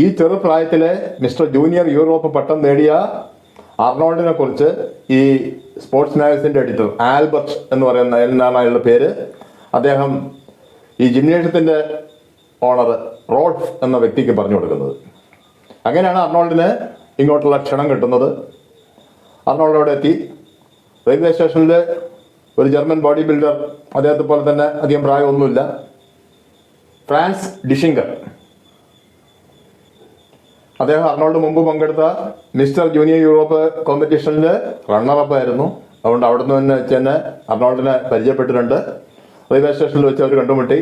ഈ ചെറുപ്രായത്തിലെ mister junior Europe പട്ടം നേടിയ അർണോൾഡിനെ കുറിച്ച് ഈ സ്പോർട്സ് മാഗസിൻ്റെ എഡിറ്റർ ആൽബർട്ട് എന്ന് പറയുന്ന എന്നാണ് അയാളുടെ പേര്, അദ്ദേഹം ഈ ജിംനേഷ്യത്തിൻ്റെ ഓണർ റോൾഫ് എന്ന വ്യക്തിക്ക് പറഞ്ഞു കൊടുക്കുന്നത്. അങ്ങനെയാണ് അർണോൾഡിന് ഇങ്ങോട്ടുള്ള ക്ഷണം കിട്ടുന്നത്. അർണോൾഡ് അവിടെ എത്തി. റെയിൽവേ സ്റ്റേഷനിൽ ഒരു ജർമ്മൻ ബോഡി ബിൽഡർ, അദ്ദേഹത്തെ പോലെ തന്നെ അധികം പ്രായമൊന്നുമില്ല, ഫ്രാൻസ് ഡിഷിങ്കർ, അദ്ദേഹം അർണോൾഡ് മുമ്പ് പങ്കെടുത്ത മിസ്റ്റർ ജൂനിയർ യൂറോപ്പ് കോമ്പറ്റീഷനിൽ റണ്ണറപ്പ് ആയിരുന്നു. അതുകൊണ്ട് അവിടെ നിന്ന് വെച്ച് തന്നെ അർണോൾഡിനെ പരിചയപ്പെട്ടിട്ടുണ്ട്. റെയിൽവേ സ്റ്റേഷനിൽ വെച്ച് അവർ കണ്ടുമുട്ടി.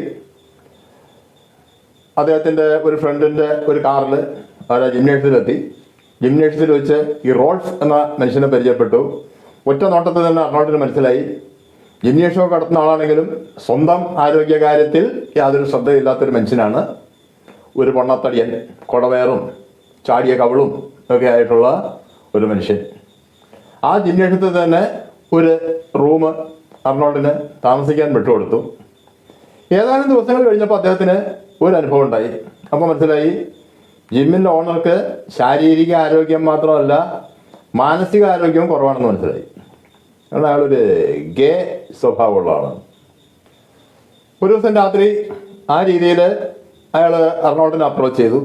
അദ്ദേഹത്തിൻ്റെ ഒരു ഫ്രണ്ടിൻ്റെ ഒരു കാറിൽ അവർ ജിംനേഷ്യത്തിലെത്തി. ജിംനേഷ്യത്തിൽ വെച്ച് ഈ റോൾഫ് എന്ന മനുഷ്യനെ പരിചയപ്പെട്ടു. ഒറ്റ നോട്ടത്തിൽ തന്നെ അർണോൾഡിന് മനസ്സിലായി, ജിംനേഷ്യമൊക്കെ നടത്തുന്ന ആളാണെങ്കിലും സ്വന്തം ആരോഗ്യകാര്യത്തിൽ യാതൊരു ശ്രദ്ധയില്ലാത്തൊരു മനുഷ്യനാണ്. ഒരു പൊണ്ണത്തടിയൻ, കുടവയറും ചാടിയ കവിളും ഒക്കെ ആയിട്ടുള്ള ഒരു മനുഷ്യൻ. ആ ജിംനേഷ്യത്തിൽ തന്നെ ഒരു റൂം അർണോൾഡിന് താമസിക്കാൻ വിട്ടുകൊടുത്തു. ഏതാനും ദിവസങ്ങൾ കഴിഞ്ഞപ്പോൾ അദ്ദേഹത്തിന് ഒരു അനുഭവം ഉണ്ടായി. അപ്പോൾ മനസ്സിലായി, ജിമ്മിൻ്റെ ഓണർക്ക് ശാരീരിക ആരോഗ്യം മാത്രമല്ല മാനസിക ആരോഗ്യവും കുറവാണെന്ന് മനസ്സിലായി. കാരണം അയാളൊരു ഗേ സ്വഭാവമുള്ള ആളാണ്. ഒരു ദിവസം രാത്രി ആ രീതിയിൽ അയാൾ അർണോൾഡിനെ അപ്രോച്ച് ചെയ്തു.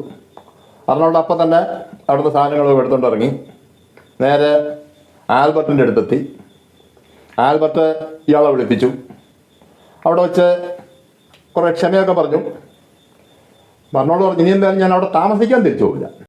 അർണോൾഡ് അപ്പം തന്നെ അവിടുന്ന് സാധനങ്ങളൊക്കെ എടുത്തുകൊണ്ട് ഇറങ്ങി നേരെ ആൽബർട്ടിൻ്റെ അടുത്തെത്തി. ആൽബർട്ട് ഇയാളെ വിളിപ്പിച്ചു. അവിടെ വെച്ച് കുറേ ക്ഷമയൊക്കെ പറഞ്ഞു. അർണോൾഡ് പറഞ്ഞു, ഇനി എന്തായാലും ഞാൻ അവിടെ താമസിക്കാൻ തിരിച്ചു പോകില്ല.